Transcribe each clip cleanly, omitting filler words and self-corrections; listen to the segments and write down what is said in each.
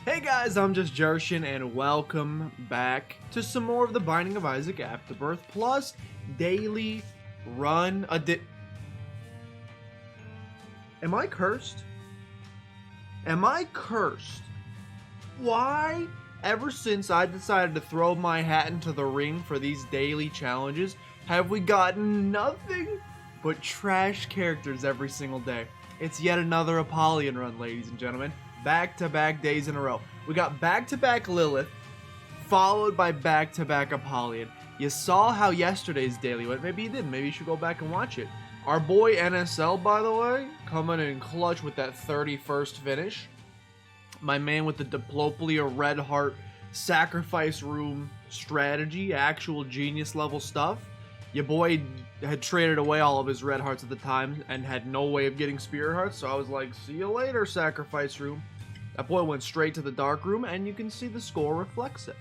Hey guys, I'm just Jershin, and welcome back to some more of the Binding of Isaac Afterbirth plus daily run Am I cursed? Am I cursed? Why, ever since I decided to throw my hat into the ring for these daily challenges, have we gotten nothing but trash characters every single day? It's yet another Apollyon run, ladies and gentlemen. Back-to-back days in a row. We got back-to-back Lilith, followed by back-to-back Apollyon. You saw how yesterday's daily went. Maybe you didn't. Maybe you should go back and watch it. Our boy NSL, by the way, coming in clutch with that 31st finish. My man with the Diplopia Red Heart Sacrifice Room strategy, actual genius level stuff. Your boy had traded away all of his red hearts at the time and had no way of getting spirit hearts, so I was like, see you later, Sacrifice Room. That boy went straight to the dark room, and you can see the score reflects it.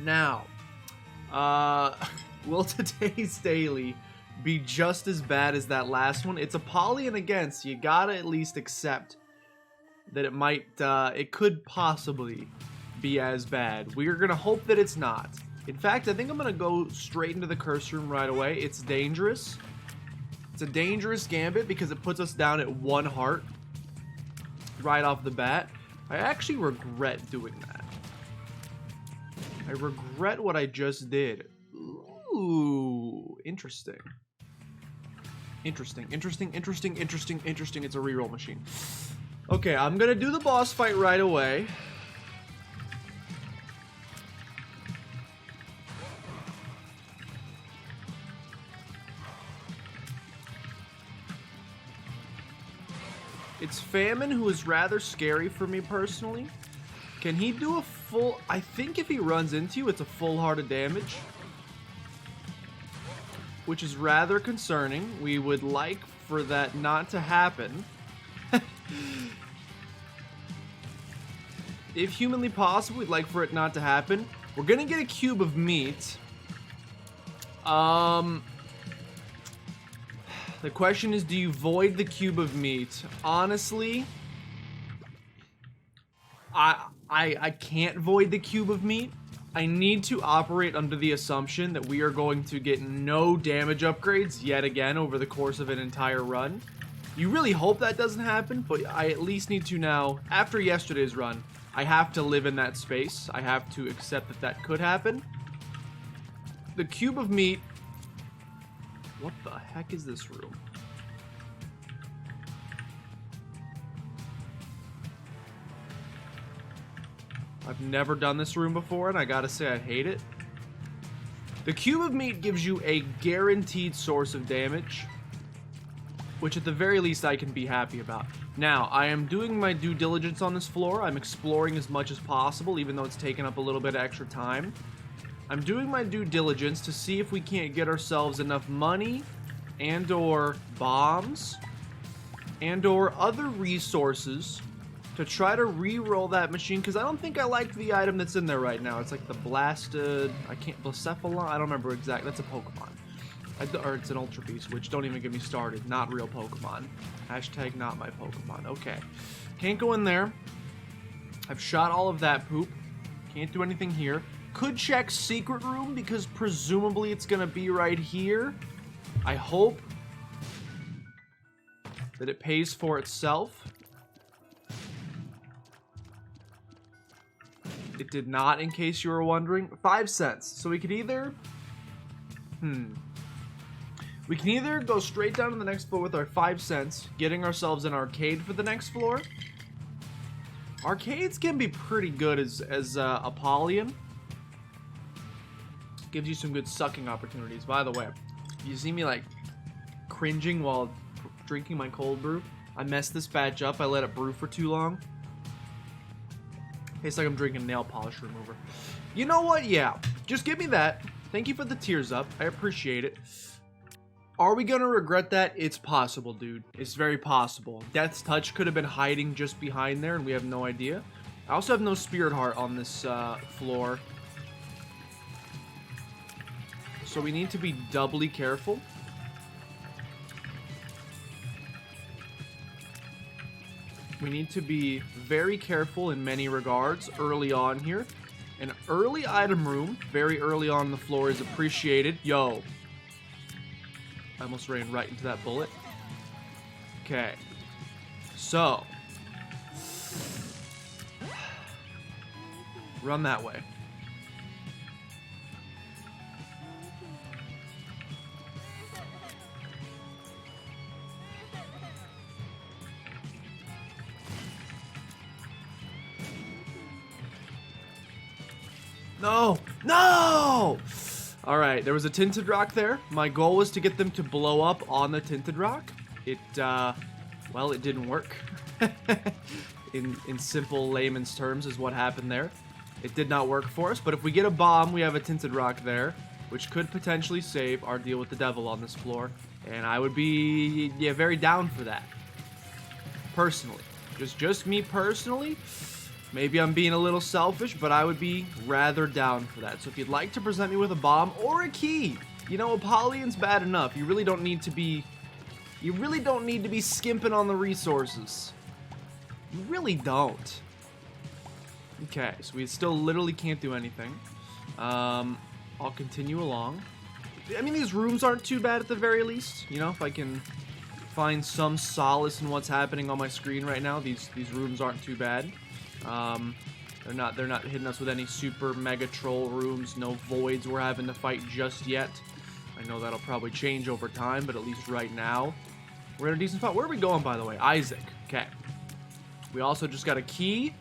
Now, will today's daily be just as bad as that last one? It's Apollyon again, so you gotta at least accept that it could possibly be as bad. We're gonna hope that it's not. In fact, I think I'm gonna go straight into the curse room right away. It's dangerous. It's a dangerous gambit because it puts us down at 1 heart right off the bat. I actually regret doing that. I regret what I just did. Ooh, interesting. Interesting. It's a reroll machine. Okay, I'm gonna do the boss fight right away. It's Famine, who is rather scary for me personally. Can he do a full... I think if he runs into you, it's a full heart of damage. Which is rather concerning. We would like for that not to happen. If humanly possible, we'd like for it not to happen. We're gonna get a cube of meat. The question is, do you void the cube of meat? Honestly, I can't void the cube of meat. I need to operate under the assumption that we are going to get no damage upgrades yet again over the course of an entire run. You really hope that doesn't happen, but I at least need to now, after yesterday's run, I have to live in that space. I have to accept that that could happen. The cube of meat... What the heck is this room? I've never done this room before, and I gotta say I hate it. The cube of meat gives you a guaranteed source of damage, which at the very least I can be happy about. Now, I am doing my due diligence on this floor. I'm exploring as much as possible, even though it's taken up a little bit of extra time. I'm doing my due diligence to see if we can't get ourselves enough money and or bombs and or other resources to try to re-roll that machine, because I don't think I like the item that's in there right now. It's like the blasted... Blacephalon? I don't remember exactly. That's a Pokemon. Or it's an Ultra Beast, which don't even get me started. Not real Pokemon. Hashtag not my Pokemon. Okay. Can't go in there. I've shot all of that poop. Can't do anything here. Could check secret room because presumably it's gonna be right here. I hope that it pays for itself. It did not, in case you were wondering. 5 cents. So we could either... We can either go straight down to the next floor with our 5 cents, getting ourselves an arcade for the next floor. Arcades can be pretty good as Apollyon. Gives you some good sucking opportunities. By the way, you see me like cringing while drinking my cold brew. I messed this batch up. I let it brew for too long. Tastes like I'm drinking nail polish remover. You know what? Yeah, just give me that. Thank you for the tears up. I appreciate it. Are we gonna regret that? It's possible, dude. It's very possible. Death's Touch could have been hiding just behind there and we have no idea. I also have no Spirit Heart on this floor. So we need to be doubly careful. We need to be very careful in many regards early on here. An early item room, very early on the floor, is appreciated. Yo. I almost ran right into that bullet. Okay. So. Run that way. No! No! Alright, there was a tinted rock there. My goal was to get them to blow up on the tinted rock. Well, it didn't work. in simple layman's terms is what happened there. It did not work for us, but if we get a bomb, we have a tinted rock there, which could potentially save our deal with the devil on this floor. And I would be, yeah, very down for that. Personally. Just me personally. Maybe I'm being a little selfish, but I would be rather down for that. So if you'd like to present me with a bomb or a key, you know, Apollyon's bad enough. You really don't need to be skimping on the resources. You really don't. Okay, so we still literally can't do anything. I'll continue along. I mean, these rooms aren't too bad at the very least. You know, if I can find some solace in what's happening on my screen right now, these rooms aren't too bad. They're not hitting us with any super mega troll rooms, no voids we're having to fight just yet. I know that'll probably change over time, but at least right now, we're in a decent spot. Where are we going, by the way? Isaac. Okay. We also just got a key.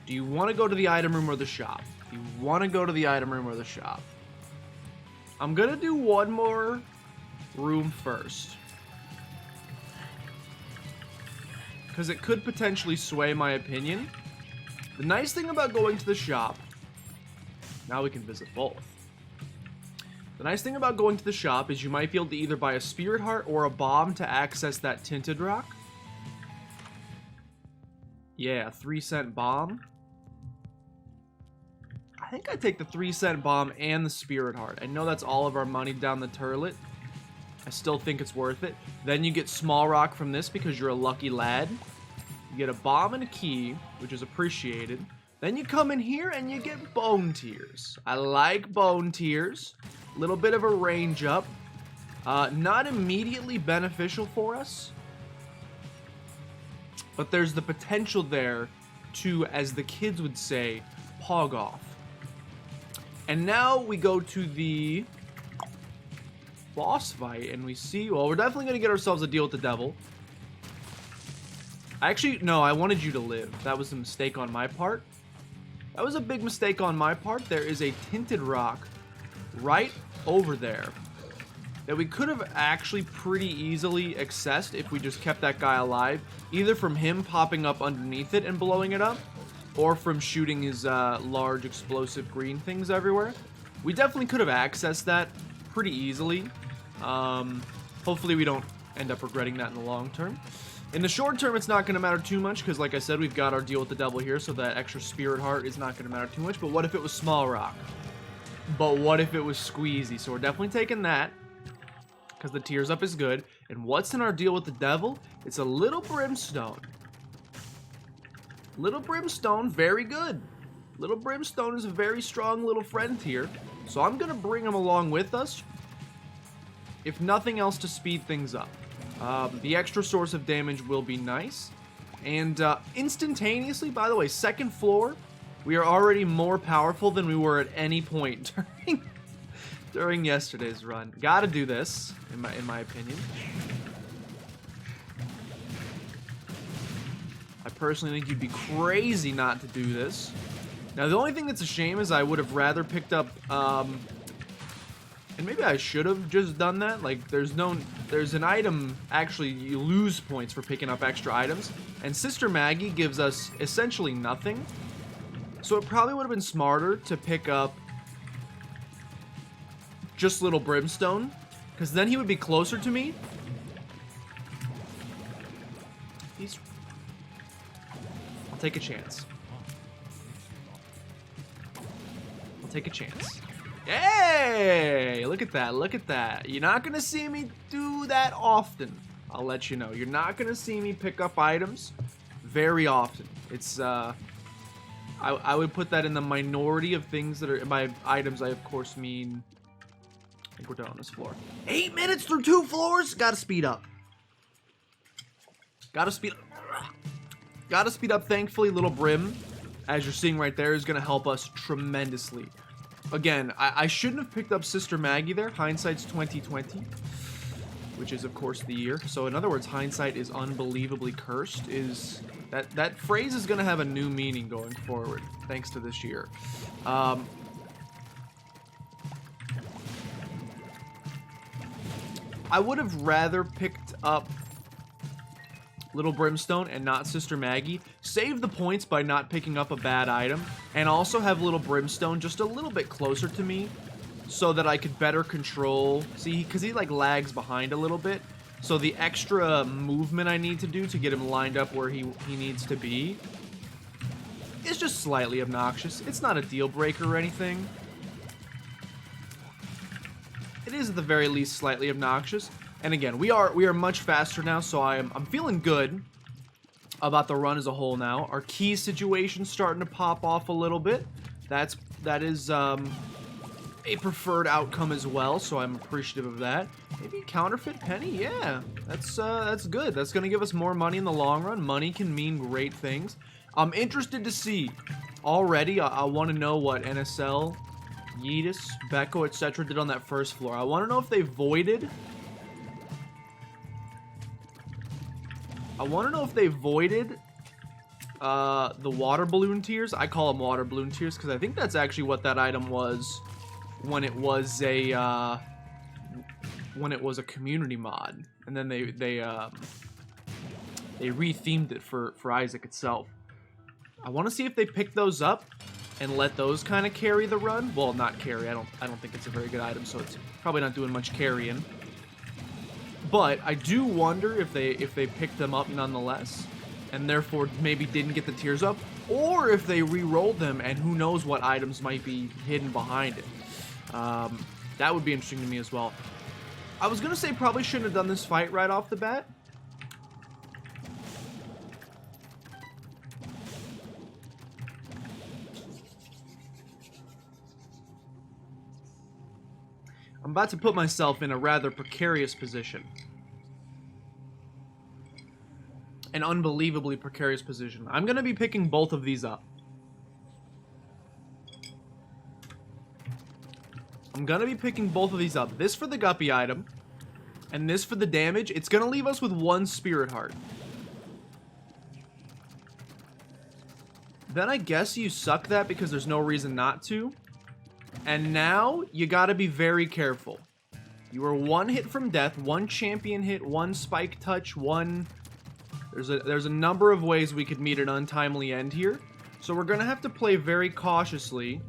Do you want to go to the item room or the shop? Do you want to go to the item room or the shop? I'm gonna do one more room first, because it could potentially sway my opinion. The nice thing about going to the shop, now we can visit both. The nice thing about going to the shop is you might be able to either buy a spirit heart or a bomb to access that tinted rock. Yeah, 3-cent bomb. I think I take the 3-cent bomb and the spirit heart. I know that's all of our money down the turlet. I still think it's worth it. Then you get small rock from this because you're a lucky lad. You get a bomb and a key, which is appreciated. Then you come in here and you get bone tears. I like bone tears. A little bit of a range up. Not immediately beneficial for us, but there's the potential there to, as the kids would say, pog off. And now we go to the boss fight, and we see, well, we're definitely going to get ourselves a deal with the devil. Actually, no, I wanted you to live. That was a mistake on my part. That was a big mistake on my part. There is a tinted rock right over there that we could have actually pretty easily accessed if we just kept that guy alive, either from him popping up underneath it and blowing it up, or from shooting his large explosive green things everywhere. We definitely could have accessed that pretty easily. Hopefully we don't end up regretting that in the long term. In the short term, it's not going to matter too much, because like I said, we've got our deal with the devil here, so that extra spirit heart is not going to matter too much. But what if it was small rock? But what if it was squeezy? So we're definitely taking that, because the tears up is good. And what's in our deal with the devil? It's a little brimstone. Little brimstone, very good. Little brimstone is a very strong little friend here. So I'm going to bring him along with us, if nothing else, to speed things up. The extra source of damage will be nice. And instantaneously, by the way, second floor, we are already more powerful than we were at any point during yesterday's run. Gotta do this, in my opinion. I personally think you'd be crazy not to do this. Now, the only thing that's a shame is I would have rather picked up, and maybe I should have just done that. Like, there's an item, actually, you lose points for picking up extra items, and Sister Maggie gives us essentially nothing. So it probably would have been smarter to pick up just little brimstone, because then he would be closer to me. I'll take a chance. I'll take a chance. Hey! Look at that, look at that. You're not gonna see me do that often. I'll let you know. You're not going to see me pick up items very often. It's, I would put that in the minority of things that are, by items I of course mean, I think we're done on this floor. 8 minutes through 2 floors? Gotta speed up. Gotta speed up. Gotta speed up. Thankfully, Little Brim, as you're seeing right there, is gonna help us tremendously. Again, I shouldn't have picked up Sister Maggie there. Hindsight's 2020, which is of course the year. So in other words, hindsight is unbelievably cursed. Is that phrase is gonna have a new meaning going forward, thanks to this year. I would have rather picked up Little Brimstone and not Sister Maggie. Save the points by not picking up a bad item, and also have Little Brimstone just a little bit closer to me so that I could better control. See, because he like lags behind a little bit. So the extra movement I need to do to get him lined up where he needs to be is just slightly obnoxious. It's not a deal breaker or anything. It is at the very least slightly obnoxious. And again, we are much faster now, so I'm feeling good about the run as a whole now. Our key situation's starting to pop off a little bit. That is a preferred outcome as well, so I'm appreciative of that. Maybe counterfeit penny, yeah, that's good. That's gonna give us more money in the long run. Money can mean great things. I'm interested to see already. I want to know what NSL, Yeetus, Becco, etc. did on that first floor. I want to know if they voided. I want to know if they voided the water balloon tiers. I call them water balloon tiers because I think that's actually what that item was when it was a community mod, and then they rethemed it for Isaac itself. I want to see if they pick those up and let those kind of carry the run. Well, not carry. I don't think it's a very good item, so it's probably not doing much carrying. But I do wonder if they picked them up nonetheless, and therefore maybe didn't get the tiers up, or if they re-rolled them and who knows what items might be hidden behind it. That would be interesting to me as well. I was gonna say probably shouldn't have done this fight right off the bat. I'm about to put myself in a rather precarious position. An unbelievably precarious position. I'm going to be picking both of these up. I'm going to be picking both of these up. This for the guppy item, and this for the damage. It's going to leave us with 1 spirit heart. Then I guess you suck that because there's no reason not to. And now, you gotta be very careful. You are 1 hit from death, 1 champion hit, 1 spike touch, 1... There's a number of ways we could meet an untimely end here. So we're gonna have to play very cautiously.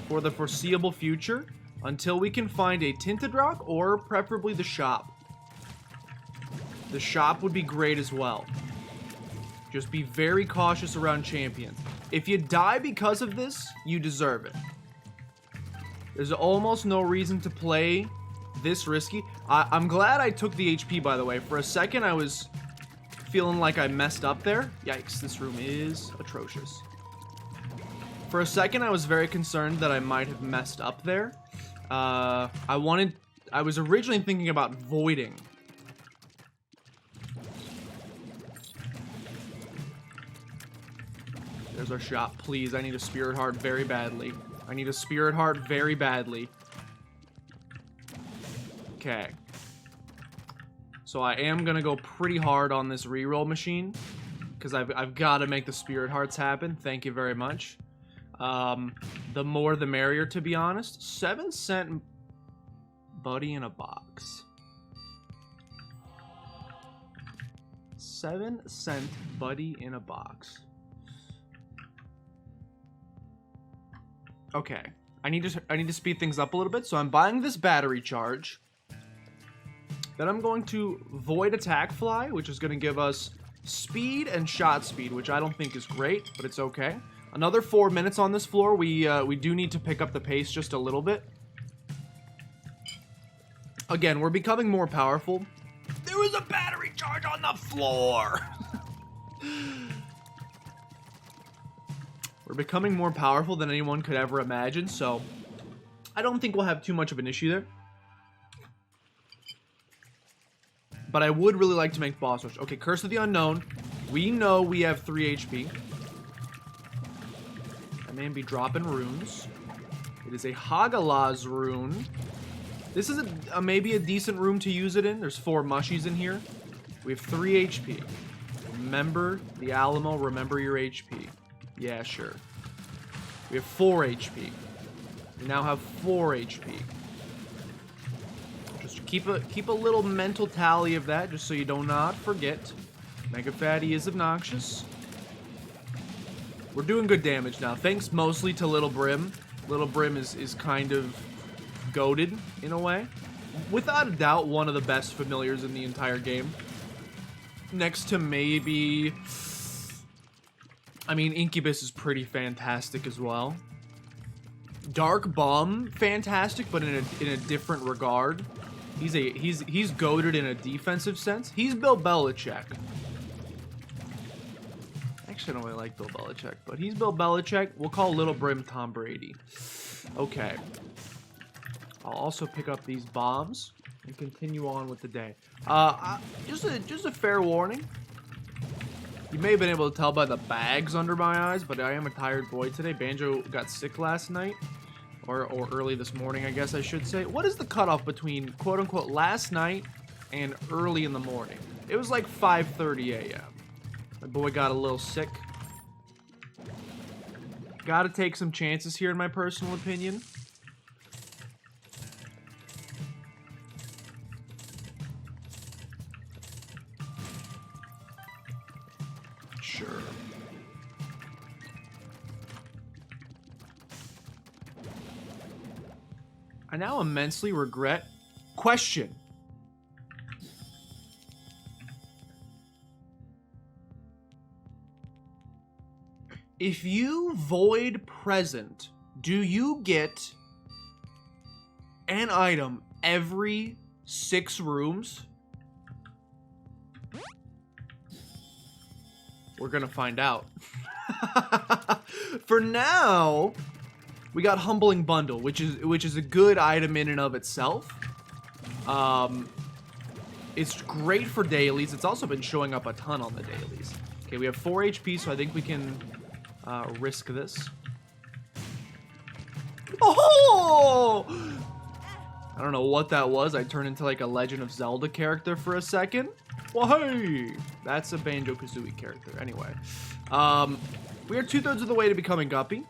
For the foreseeable future, until we can find a Tinted Rock, or preferably the shop. The shop would be great as well. Just be very cautious around champions. If you die because of this, you deserve it. There's almost no reason to play this risky. I'm glad I took the HP, by the way. For a second, I was feeling like I messed up there. Yikes, this room is atrocious. For a second, I was very concerned that I might have messed up there. I was originally thinking about voiding. There's our shop. Please, I need a spirit heart very badly. I need a spirit heart very badly. Okay. So I am gonna go pretty hard on this reroll machine, because I've got to make the spirit hearts happen. Thank you very much. The more the merrier, to be honest. 7-cent buddy in a box. 7-cent buddy in a box. Okay, I need to speed things up a little bit, so I'm buying this battery charge. Then I'm going to void attack fly, which is going to give us speed and shot speed, which I don't think is great, but it's okay. Another 4 minutes on this floor. We do need to pick up the pace just a little bit. Again, we're becoming more powerful. There was a battery charge on the floor! We're becoming more powerful than anyone could ever imagine, so I don't think we'll have too much of an issue there. But I would really like to make boss rush. Okay, Curse of the Unknown. We know we have 3 HP. I may be dropping runes. It is a Hagalaz rune. This is maybe a decent room to use it in. There's 4 mushies in here. We have 3 HP. Remember the Alamo, remember your HP. Yeah, sure. We have 4 HP. We now have 4 HP. Just keep a little mental tally of that, just so you do not forget. Mega Fatty is obnoxious. We're doing good damage now, thanks mostly to Little Brim. Little Brim is kind of goated in a way. Without a doubt, one of the best familiars in the entire game. Next to maybe... I mean, Incubus is pretty fantastic as well. Dark Bum, fantastic, but in a different regard. He's goated in a defensive sense. He's Bill Belichick. Actually, I don't really like Bill Belichick, but he's Bill Belichick. We'll call Little Brim Tom Brady. Okay. I'll also pick up these bombs and continue on with the day. Just a fair warning. You may have been able to tell by the bags under my eyes, but I am a tired boy today. Banjo got sick last night. Or early this morning, I guess I should say. What is the cutoff between quote-unquote last night and early in the morning? It was like 5:30 a.m. My boy got a little sick. Gotta take some chances here, in my personal opinion. Sure. I now immensely regret. Question. If you void present, do you get an item every 6 rooms? We're gonna find out. For now, we got Humbling Bundle, which is a good item in and of itself. It's great for dailies. It's also been showing up a ton on the dailies. Okay, we have 4 HP, so I think we can risk this. Oh! I don't know what that was. I turned into like a Legend of Zelda character for a second. Well, hey! That's a Banjo-Kazooie character. Anyway. We are 2/3 of the way to becoming Guppy.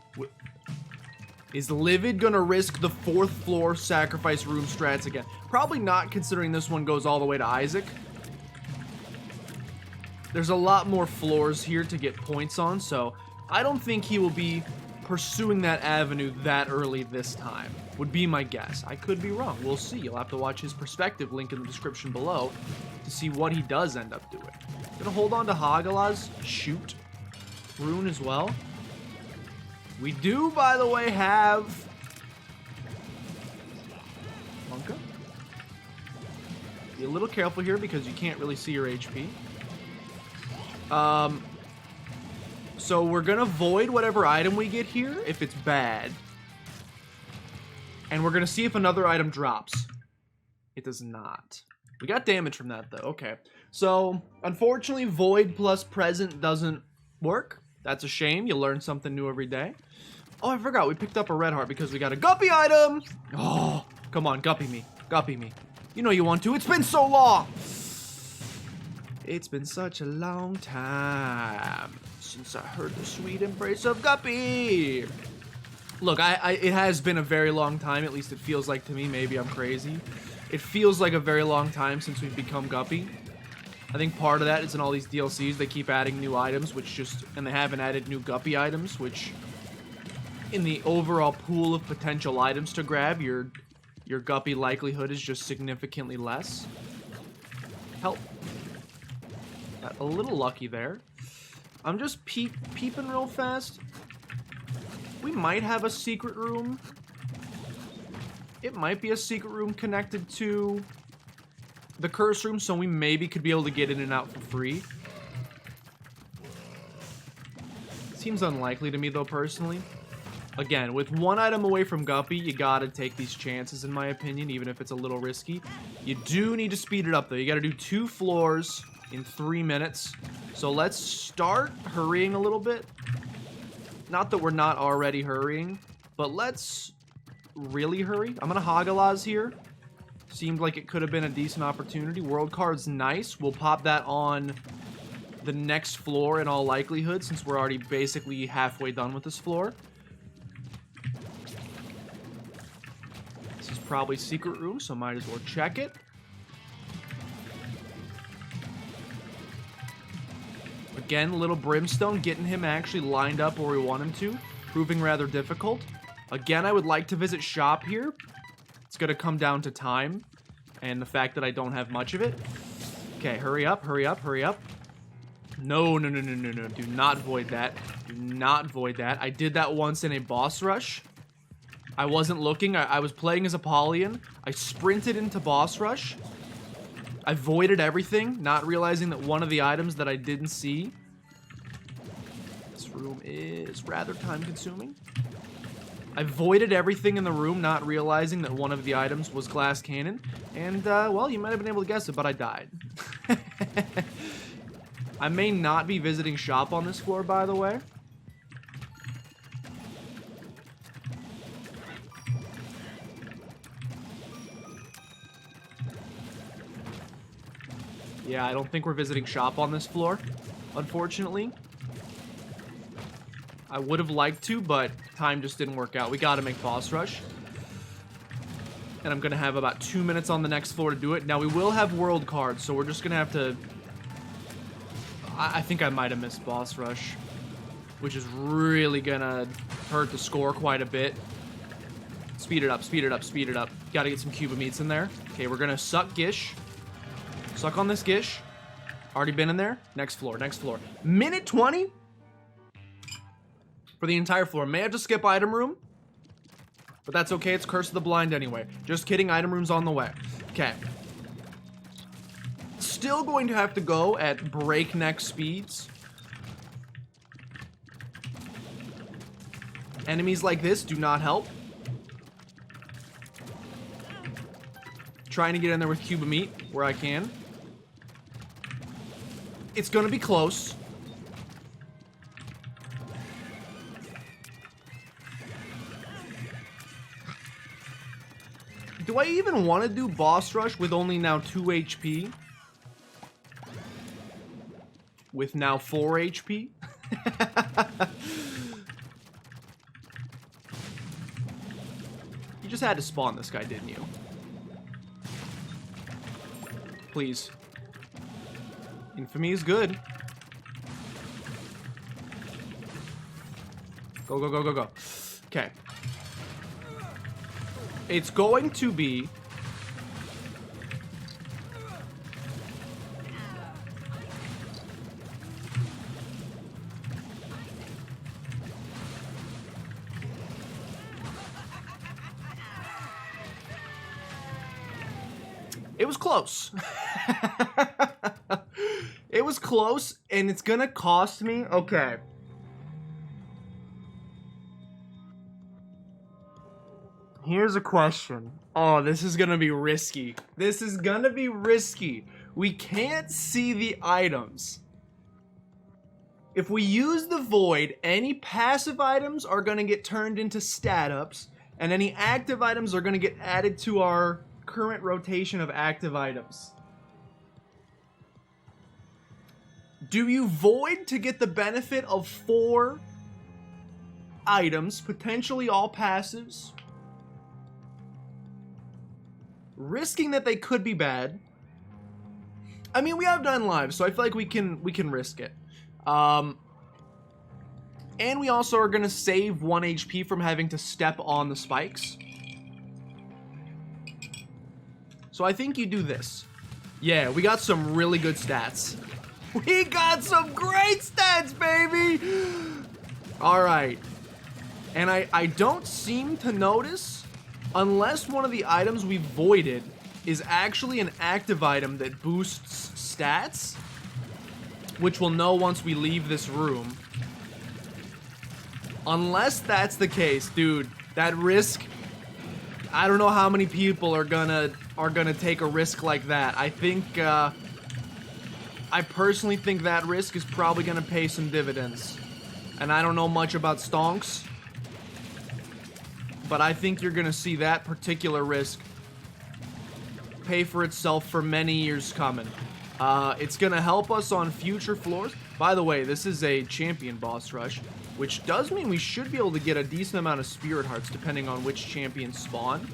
Is Livid gonna risk the 4th floor sacrifice room strats again? Probably not, considering this one goes all the way to Isaac. There's a lot more floors here to get points on, so I don't think he will be pursuing that avenue that early this time. Would be my guess. I could be wrong. We'll see. You'll have to watch his perspective, link in the description below, to see what he does end up doing. Gonna hold on to Hagalaz. Shoot. Rune as well. We do, by the way, have Monka. Be a little careful here because you can't really see your HP. So we're gonna void whatever item we get here if it's bad. And we're gonna see if another item drops. It does not. We got damage from that though, okay. So, unfortunately, void plus present doesn't work. That's a shame, you learn something new every day. Oh, I forgot, we picked up a red heart because we got a Guppy item! Oh, come on, Guppy me, Guppy me. You know you want to, it's been so long! It's been such a long time since I heard the sweet embrace of Guppy. Look, it has been a very long time, at least it feels like to me, maybe I'm crazy. It feels like a very long time since we've become Guppy. I think part of that is in all these DLCs, they keep adding new items, and they haven't added new Guppy items, which in the overall pool of potential items to grab, your Guppy likelihood is just significantly less. Help. Got a little lucky there. I'm just peeping real fast. We might have a secret room. It might be a secret room connected to the curse room, so we maybe could be able to get in and out for free. Seems unlikely to me, though, personally. Again, with one item away from Guppy, you gotta take these chances, in my opinion, even if it's a little risky. You do need to speed it up, though. You gotta do 2 floors in 3 minutes. So let's start hurrying a little bit. Not that we're not already hurrying, but let's really hurry. I'm gonna Hagalaz here. Seemed like it could have been a decent opportunity. World card's nice. We'll pop that on the next floor in all likelihood, since we're already basically halfway done with this floor. This is probably secret room, so might as well check it. Again, little Brimstone, getting him actually lined up where we want him to, proving rather difficult. Again, I would like to visit shop here. It's going to come down to time and the fact that I don't have much of it. Okay, hurry up, hurry up, hurry up. No, no, no, no, no, no. Do not void that. Do not void that. I did that once in a boss rush. I wasn't looking. I was playing as Apollyon. I sprinted into boss rush. I voided everything, not realizing that one of the items that I didn't see. This room is rather time-consuming. I voided everything in the room, not realizing that one of the items was glass cannon. And, well, you might have been able to guess it, but I died. I may not be visiting shop on this floor, by the way. Yeah, I don't think we're visiting shop on this floor, unfortunately. I would have liked to, but time just didn't work out. We gotta make boss rush. And I'm gonna have about 2 minutes on the next floor to do it. Now, we will have world cards, so we're just gonna have to... I think I might have missed boss rush, which is really gonna hurt the score quite a bit. Speed it up, speed it up, speed it up. Gotta get some Cuba meats in there. Okay, we're gonna suck Gish. Suck on this Gish. Already been in there. Next floor, next floor. Minute 20? For the entire floor. May have to skip item room. But that's okay, it's Curse of the Blind anyway. Just kidding, item room's on the way. Okay. Still going to have to go at breakneck speeds. Enemies like this do not help. Trying to get in there with Cuba meat where I can. It's gonna be close. Do I even want to do boss rush with only now 2 HP? With now 4 HP? You just had to spawn this guy, didn't you? Please. Infamy is good. Go, go, go, go, go. Okay. It's going to be... It was close. It was close, and it's gonna cost me... Okay. Here's a question. Oh, this is gonna be risky. This is gonna be risky. We can't see the items. If we use the void, any passive items are gonna get turned into stat ups, and any active items are gonna get added to our current rotation of active items. Do you void to get the benefit of 4 items, potentially all passives, risking that they could be bad? I mean, we have done live, so I feel like we can risk it. And we also are gonna save 1 HP from having to step on the spikes. So I think you do this. Yeah, we got some really good stats. We got some great stats, baby! Alright. And I don't seem to notice Unless one of the items we voided is actually an active item that boosts stats, which we'll know once we leave this room. Unless that's the case, dude, that risk, I don't know how many people are gonna take a risk like that. I think, I personally think that risk is probably gonna pay some dividends. And I don't know much about stonks, but I think you're gonna see that particular risk pay for itself for many years coming. It's gonna help us on future floors. By the way, this is a champion boss rush, which does mean we should be able to get a decent amount of spirit hearts depending on which champions spawn.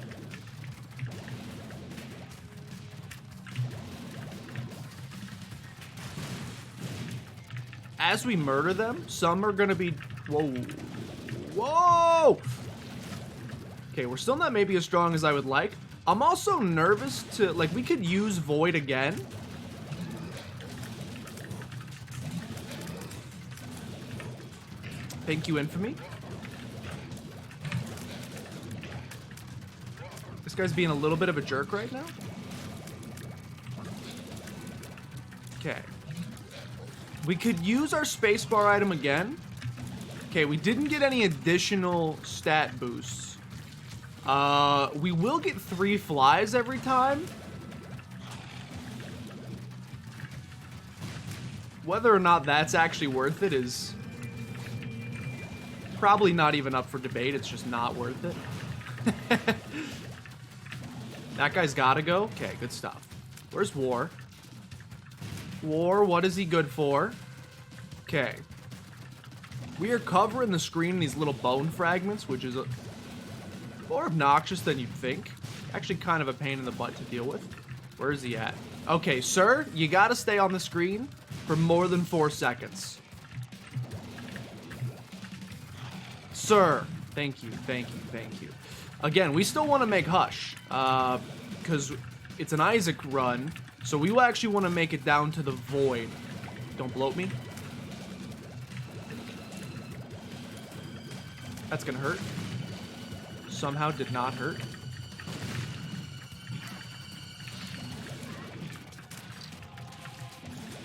As we murder them, some are gonna be... Whoa. Whoa! Okay, we're still not maybe as strong as I would like. I'm also nervous to... Like, we could use Void again. Thank you, Infamy. This guy's being a little bit of a jerk right now. Okay. We could use our spacebar item again. Okay, we didn't get any additional stat boosts. We will get 3 flies every time. Whether or not that's actually worth it is probably not even up for debate. It's just not worth it. That guy's gotta go. Okay, good stuff. Where's War? War, what is he good for? Okay. We are covering the screen in these little bone fragments, which is more obnoxious than you'd think. Actually kind of a pain in the butt to deal with. Where is he at? Okay, sir, you gotta stay on the screen for more than 4 seconds. Sir, thank you, thank you, thank you. Again, we still want to make Hush, because it's an Isaac run, so we will actually want to make it down to the Void. Don't bloat me. That's gonna hurt. Somehow did not hurt.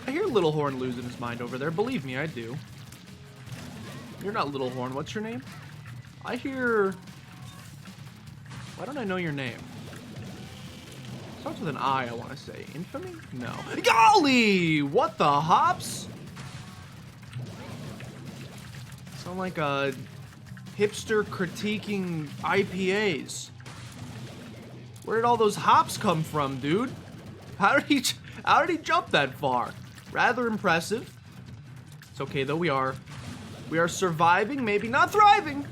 I hear Little Horn losing his mind over there. Believe me, I do. You're not Little Horn. What's your name? I hear... Why don't I know your name? Starts with an I want to say. Infamy? No. Golly! What the hops? Sound like a hipster critiquing IPAs. Where did all those hops come from, dude? How did he jump that far? Rather impressive. It's okay though, we are surviving, maybe not thriving.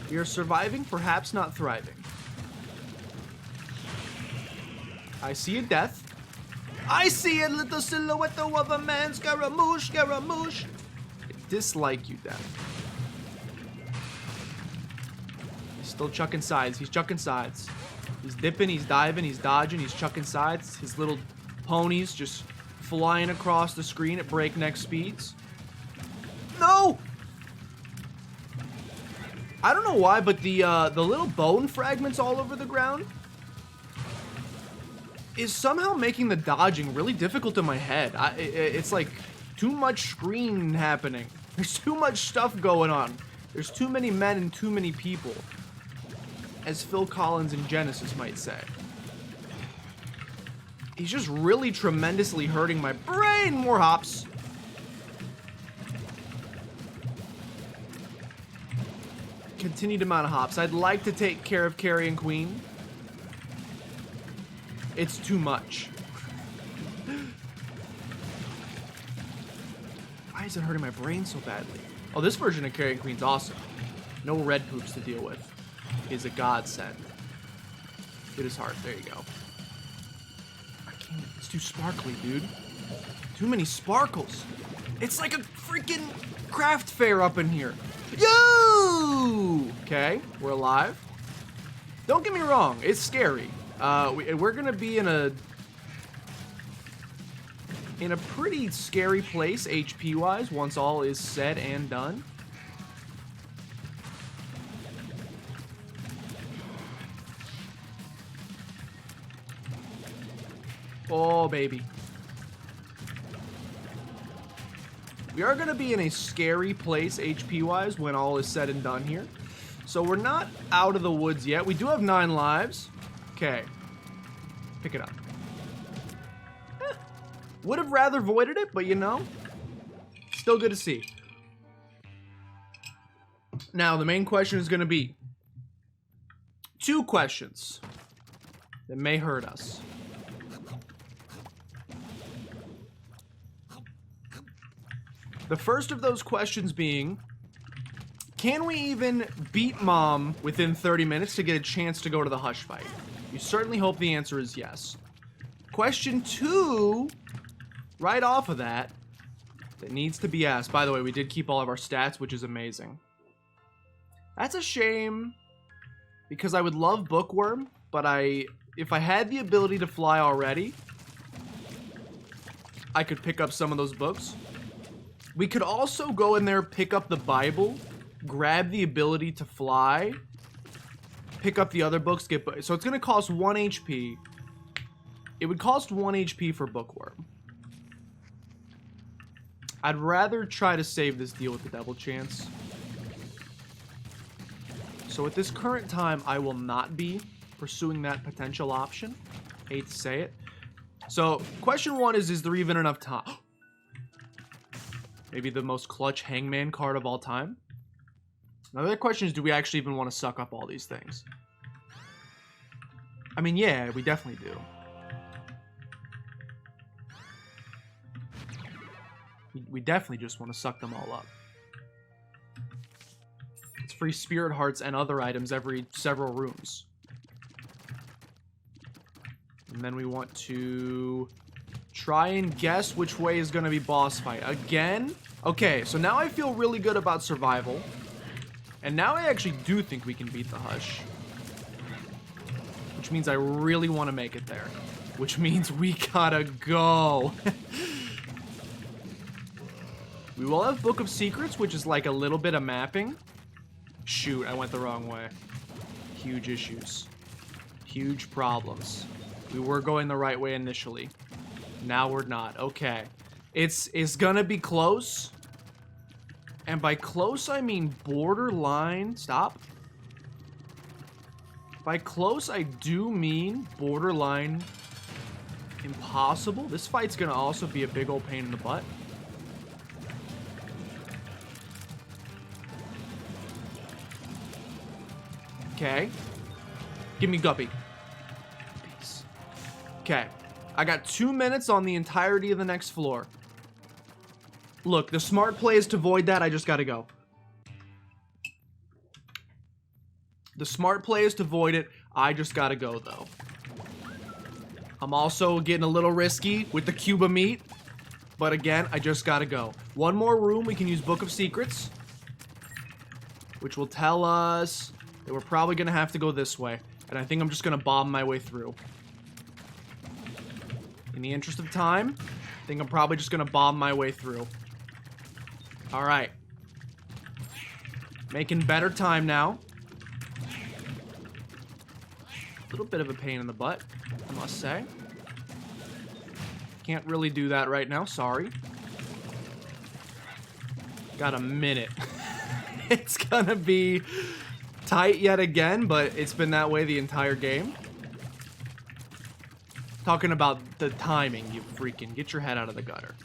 We are surviving, perhaps not thriving. I see a death. I see a little silhouette of a man. Scaramouche, Scaramouche. I dislike you, death. He's still chucking sides. He's chucking sides. He's dipping, he's diving, he's dodging, he's chucking sides. His little ponies just flying across the screen at breakneck speeds. No! I don't know why, but the little bone fragments all over the ground is somehow making the dodging really difficult in my head. It's like too much screen happening. There's too much stuff going on. There's too many men and too many people, as Phil Collins in Genesis might say. He's just really tremendously hurting my brain. More hops. Continued amount of hops. I'd like to take care of Carrion Queen. It's too much. Why is it hurting my brain so badly? Oh, this version of Carrion Queen's awesome. No red poops to deal with. Is a godsend. It is hard. There you go. I can't. It's too sparkly, dude. Too many sparkles. It's like a freaking craft fair up in here. Yo! Okay, we're alive. Don't get me wrong. It's scary. We're gonna be in a in a pretty scary place HP-wise once all is said and done. Oh, baby. We are going to be in a scary place HP-wise when all is said and done here. So we're not out of the woods yet. We do have 9 lives. Okay. Pick it up. Would have rather voided it, but you know, still good to see. Now, the main question is going to be 2 questions that may hurt us. The first of those questions being, can we even beat Mom within 30 minutes to get a chance to go to the Hush fight? You certainly hope the answer is yes. Question 2, right off of that needs to be asked. By the way, we did keep all of our stats, which is amazing. That's a shame, because I would love Bookworm, but if I had the ability to fly already, I could pick up some of those books. We could also go in there, pick up the Bible, grab the ability to fly, pick up the other books, so it's going to cost 1 HP. It would cost 1 HP for Bookworm. I'd rather try to save this deal with the Devil Chance. So at this current time, I will not be pursuing that potential option. Hate to say it. So, question 1 is there even enough time? Maybe the most clutch Hangman card of all time? Another question is, do we actually even want to suck up all these things? I mean, yeah, we definitely do. We definitely just want to suck them all up. It's free spirit hearts and other items every several rooms. And then we want to try and guess which way is going to be boss fight. Again? Okay, so now I feel really good about survival. And now I actually do think we can beat the Hush. Which means I really want to make it there. Which means we gotta go. We will have Book of Secrets, which is like a little bit of mapping. Shoot, I went the wrong way. Huge issues. Huge problems. We were going the right way initially. Now we're not. Okay. It's gonna be close. And by close, I mean borderline. Stop. By close, I do mean borderline impossible. This fight's gonna also be a big old pain in the butt. Okay. Give me Guppy. Peace. Okay. I got 2 minutes on the entirety of the next floor. Look, the smart play is to void that. I just gotta go. The smart play is to void it. I just gotta go, though. I'm also getting a little risky with the cube of meat. But again, I just gotta go. One more room. We can use Book of Secrets. Which will tell us that we're probably gonna have to go this way. And I think I'm just gonna bomb my way through. In the interest of time, I think I'm probably just gonna bomb my way through. Alright. Making better time now. A little bit of a pain in the butt, I must say. Can't really do that right now, sorry. Got a minute. It's gonna be tight yet again, but it's been that way the entire game. Talking about the timing, you freaking get your head out of the gutter.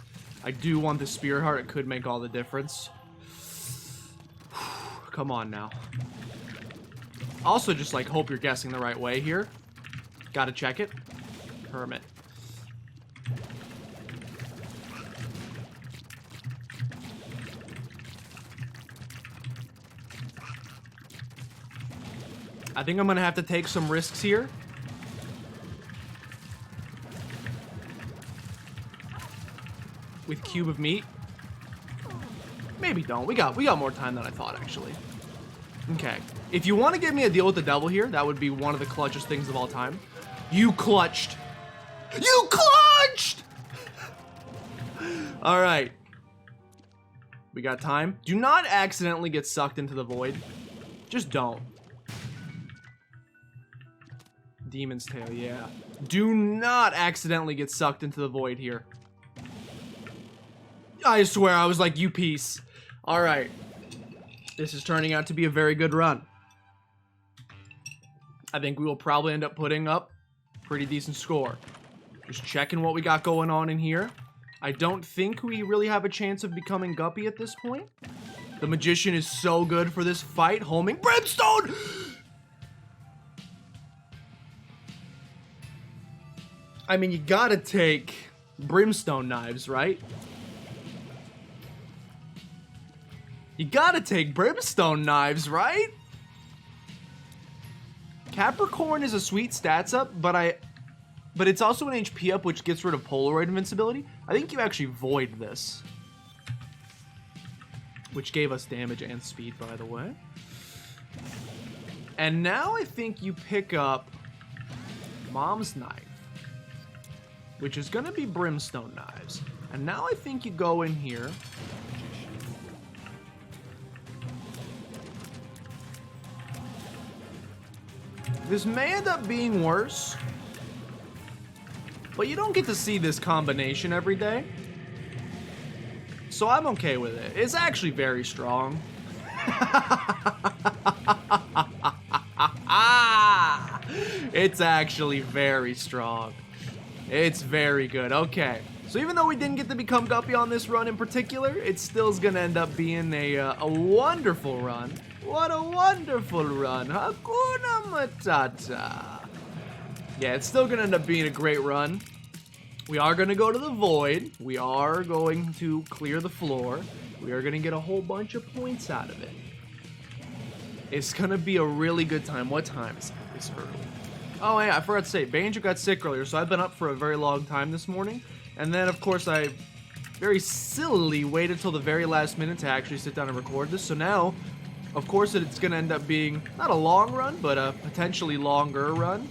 I do want the Spirit Heart. It could make all the difference. Come on now. Also, just like hope you're guessing the right way here. Gotta check it. Hermit. I think I'm gonna have to take some risks here. With Cube of Meat. Maybe don't. We got more time than I thought, actually. Okay. If you want to give me a deal with the devil here, that would be one of the clutchest things of all time. You clutched. You clutched! All right. We got time. Do not accidentally get sucked into the void. Just don't. Demon's Tail, yeah. Do not accidentally get sucked into the void here. I swear, I was like, you piece. All right. This is turning out to be a very good run. I think we will probably end up putting up a pretty decent score. Just checking what we got going on in here. I don't think we really have a chance of becoming Guppy at this point. The Magician is so good for this fight. Homing Brimstone! I mean, you gotta take Brimstone knives, right? You gotta take Brimstone knives, right? Capricorn is a sweet stats up, but it's also an HP up, which gets rid of Polaroid invincibility. I think you actually void this. Which gave us damage and speed, by the way. And now I think you pick up Mom's Knife, which is going to be Brimstone Knives. And now I think you go in here. This may end up being worse, but you don't get to see this combination every day. So I'm okay with it. It's actually very strong. It's actually very strong. It's very good. Okay. So even though we didn't get to become Guppy on this run in particular, it still is going to end up being a wonderful run. What a wonderful run. Hakuna Matata. Yeah, it's still going to end up being a great run. We are going to go to the void. We are going to clear the floor. We are going to get a whole bunch of points out of it. It's going to be a really good time. What time is it? It's early. Oh, yeah, I forgot to say, Banjo got sick earlier, so I've been up for a very long time this morning. And then, of course, I very sillily waited till the very last minute to actually sit down and record this. So now, of course, it's going to end up being not a long run, but a potentially longer run.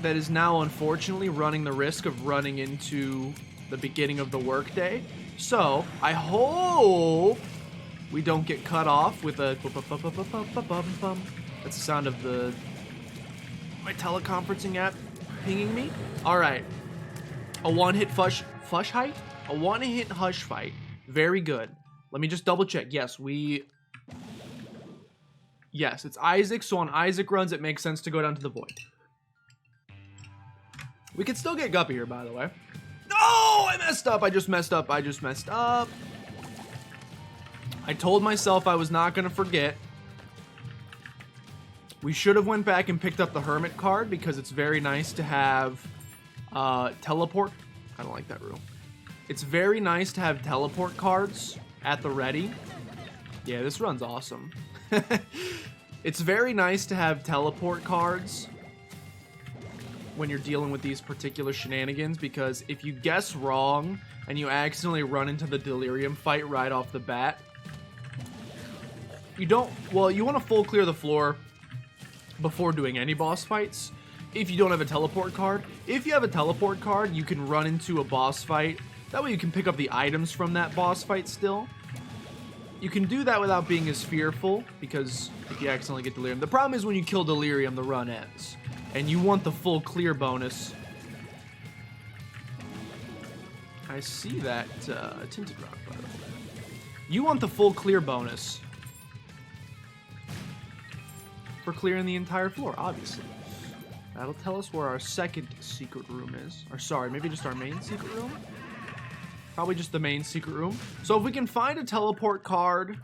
That is now, unfortunately, running the risk of running into the beginning of the workday. So, I hope we don't get cut off with a... That's the sound of my teleconferencing app pinging me. All right. A one-hit fush fight? A one-hit hush fight. Very good. Let me just double check. Yes, Yes, it's Isaac, so on Isaac runs, it makes sense to go down to the void. We could still get Guppy here, by the way. No, I messed up. I just messed up. I told myself I was not going to forget. We should have went back and picked up the Hermit card because it's very nice to have teleport. I don't like that rule. It's very nice to have teleport cards at the ready. Yeah, this run's awesome. It's very nice to have teleport cards when you're dealing with these particular shenanigans, because if you guess wrong and you accidentally run into the delirium fight right off the bat, you want to full clear the floor before doing any boss fights if you don't have a teleport card. If you have a teleport card, you can run into a boss fight. That way you can pick up the items from that boss fight still. You can do that without being as fearful, because if you accidentally get delirium. The problem is when you kill delirium, the run ends. And you want the full clear bonus. I see that tinted rock, by the way. You want the full clear bonus for clearing the entire floor, obviously. That'll tell us where our second secret room is. Or sorry, maybe just our main secret room? Probably just the main secret room. So if we can find a teleport card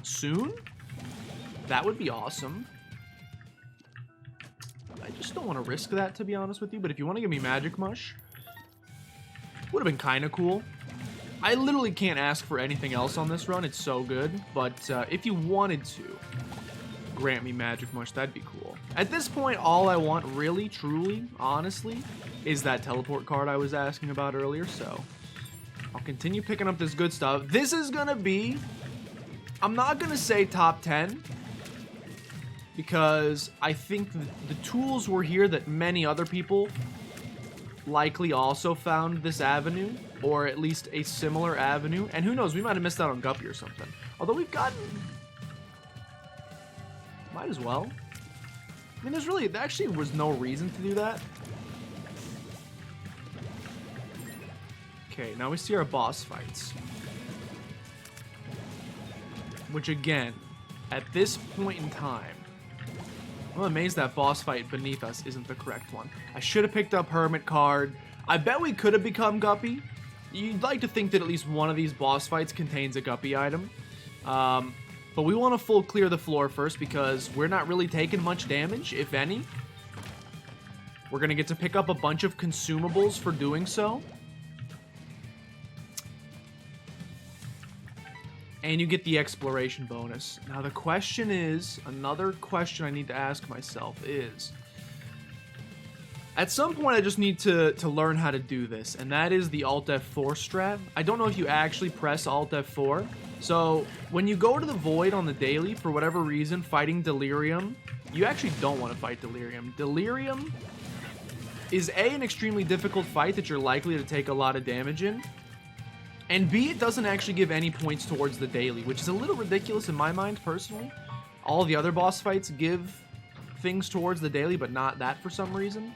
soon, that would be awesome. I just don't want to risk that, to be honest with you. But if you want to give me Magic Mush, would have been kind of cool. I literally can't ask for anything else on this run. It's so good. But if you wanted to grant me Magic Mush, that'd be cool. At this point, all I want really, truly, honestly, is that teleport card I was asking about earlier. So I'll continue picking up this good stuff. This is going to be, I'm not going to say top 10. Because I think the tools were here that many other people likely also found this avenue, or at least a similar avenue. And who knows, we might have missed out on Guppy or something. Although we've gotten... Might as well. I mean, there actually was no reason to do that. Okay, now we see our boss fights. Which again, at this point in time, I'm amazed that boss fight beneath us isn't the correct one. I should have picked up Hermit card. I bet we could have become Guppy. You'd like to think that at least one of these boss fights contains a Guppy item. But we want to full clear the floor first because we're not really taking much damage, if any. We're going to get to pick up a bunch of consumables for doing so. And you get the exploration bonus. Now the question is, another question I need to ask myself is, at some point I just need to learn how to do this, and that is the Alt F4 strat. I don't know if you actually press Alt F4. So when you go to the Void on the daily, for whatever reason, fighting Delirium, you actually don't want to fight Delirium. Delirium is A, an extremely difficult fight that you're likely to take a lot of damage in, and B, it doesn't actually give any points towards the daily, which is a little ridiculous in my mind, personally. All the other boss fights give things towards the daily, but not that for some reason.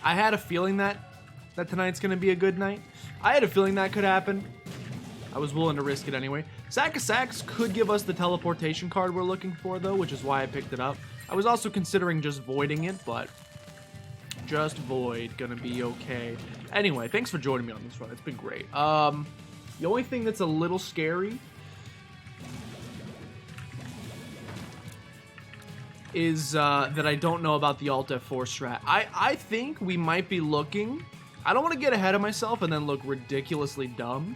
I had a feeling that tonight's going to be a good night. I had a feeling that could happen. I was willing to risk it anyway. Sack of Sacks could give us the teleportation card we're looking for, though, which is why I picked it up. I was also considering just voiding it, but just void, gonna be okay. Anyway, thanks for joining me on this run. It's been great. The only thing that's a little scary is that I don't know about the Alt F4 strat. I think we might be looking... I don't want to get ahead of myself and then look ridiculously dumb,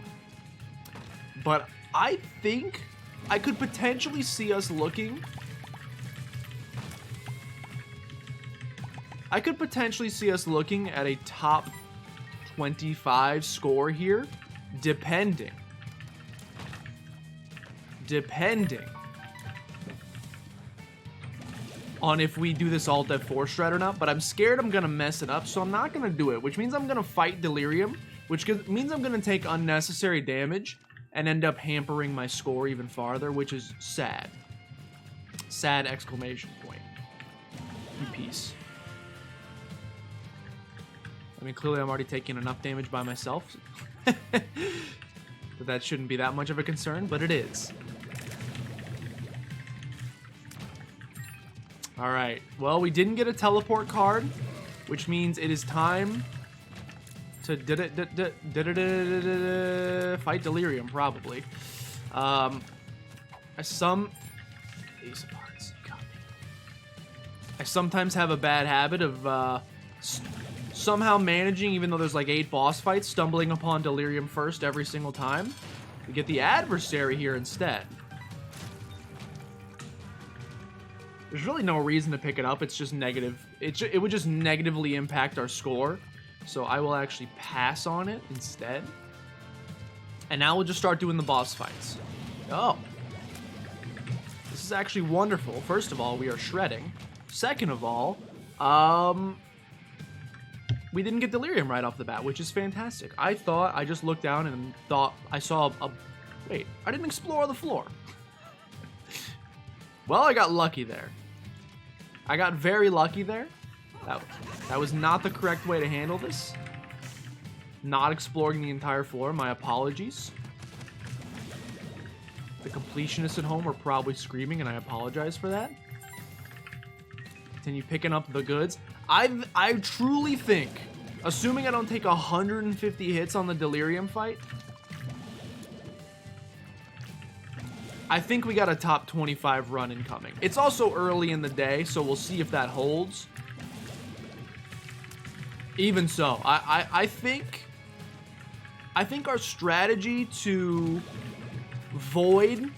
but I think I could potentially see us looking... I could potentially see us looking at a top 25 score here, depending on if we do this Alt F4 strat or not, but I'm scared I'm gonna mess it up, so I'm not gonna do it, which means I'm gonna fight Delirium, which means I'm gonna take unnecessary damage and end up hampering my score even farther, which is sad. Sad exclamation point. Peace. I mean, clearly I'm already taking enough damage by myself, but that shouldn't be that much of a concern, but it is. All right, well, we didn't get a teleport card, which means it is time to fight Delirium, probably. I sometimes have a bad habit of somehow managing, even though there's like 8 boss fights, stumbling upon Delirium first every single time. We get the adversary here instead. There's really no reason to pick it up. It's just negative. It would just negatively impact our score. So I will actually pass on it instead. And now we'll just start doing the boss fights. Oh. This is actually wonderful. First of all, we are shredding. Second of all, we didn't get Delirium right off the bat, which is fantastic. I just looked down and thought I saw a... Wait, I didn't explore the floor. Well, I got lucky there. I got very lucky there. That was not the correct way to handle this. Not exploring the entire floor. My apologies. The completionists at home are probably screaming, and I apologize for that. Continue picking up the goods. I truly think, assuming I don't take 150 hits on the Delirium fight, I think we got a top 25 run incoming. It's also early in the day, so we'll see if that holds. Even so, I think our strategy to void...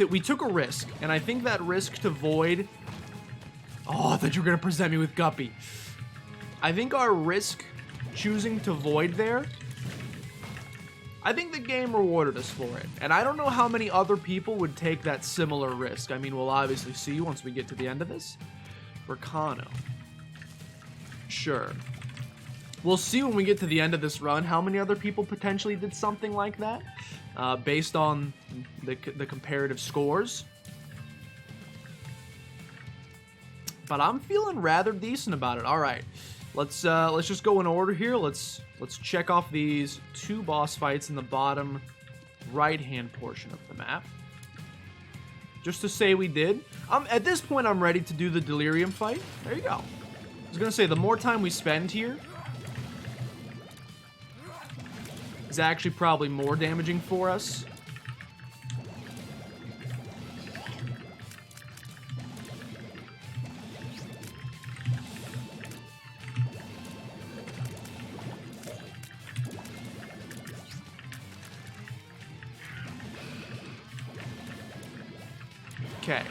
we took a risk, and I think that risk to void Oh, I thought you were going to present me with Guppy. I think our risk choosing to void there, I think the game rewarded us for it. And I don't know how many other people would take that similar risk. I mean, we'll obviously see once we get to the end of this. Volcano. Sure. We'll see when we get to the end of this run how many other people potentially did something like that. Based on the comparative scores. But I'm feeling rather decent about it. All right, let's just go in order here. Let's check off these 2 boss fights in the bottom right-hand portion of the map, just to say we did. At this point, I'm ready to do the delirium fight. There you go. I was gonna say the more time we spend here is actually probably more damaging for us. Okay.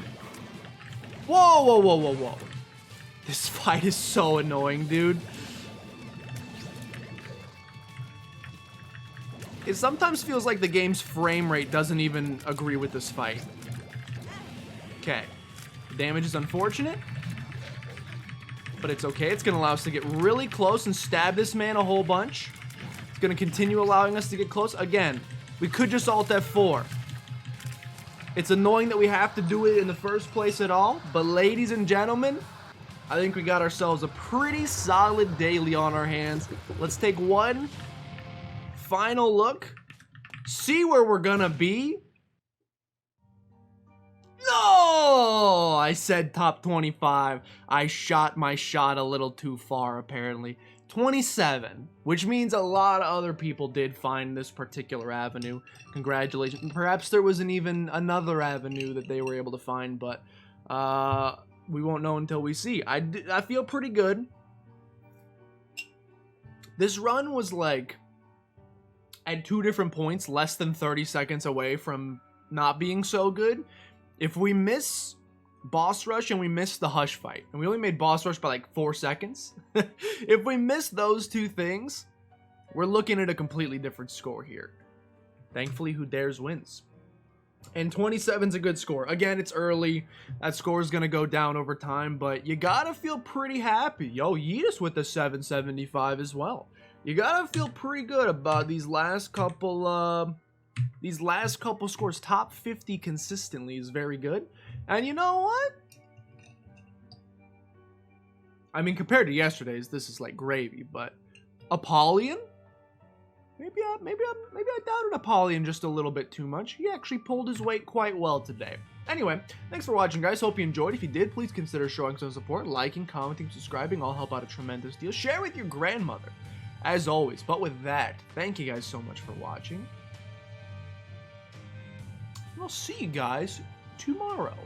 Whoa, whoa, whoa, whoa, whoa. This fight is so annoying, dude. It sometimes feels like the game's frame rate doesn't even agree with this fight. Okay. The damage is unfortunate, but it's okay. It's going to allow us to get really close and stab this man a whole bunch. It's going to continue allowing us to get close. Again, we could just Alt F4. It's annoying that we have to do it in the first place at all, but ladies and gentlemen, I think we got ourselves a pretty solid daily on our hands. Let's take one final look, see where we're gonna be. No! I said top 25. I shot my shot a little too far, apparently. 27, which means a lot of other people did find this particular avenue. Congratulations. Perhaps there was even another avenue that they were able to find, but we won't know until we see. I feel pretty good. This run was like, at 2 different points, less than 30 seconds away from not being so good. If we miss boss rush and we miss the hush fight, and we only made boss rush by like 4 seconds, if we miss those 2 things, we're looking at a completely different score here. Thankfully, who dares wins. And 27's a good score. Again, it's early. That score is going to go down over time, but you got to feel pretty happy. Yo, Yeetus with the 775 as well. You got to feel pretty good about these last couple scores. Top 50 consistently is very good. And you know what? I mean, compared to yesterday's, this is like gravy, but Apollyon? Maybe I doubted Apollyon just a little bit too much. He actually pulled his weight quite well today. Anyway, thanks for watching, guys. Hope you enjoyed. If you did, please consider showing some support. Liking, commenting, subscribing. All help out a tremendous deal. Share with your grandmother, as always. But with that, thank you guys so much for watching. I'll see you guys tomorrow.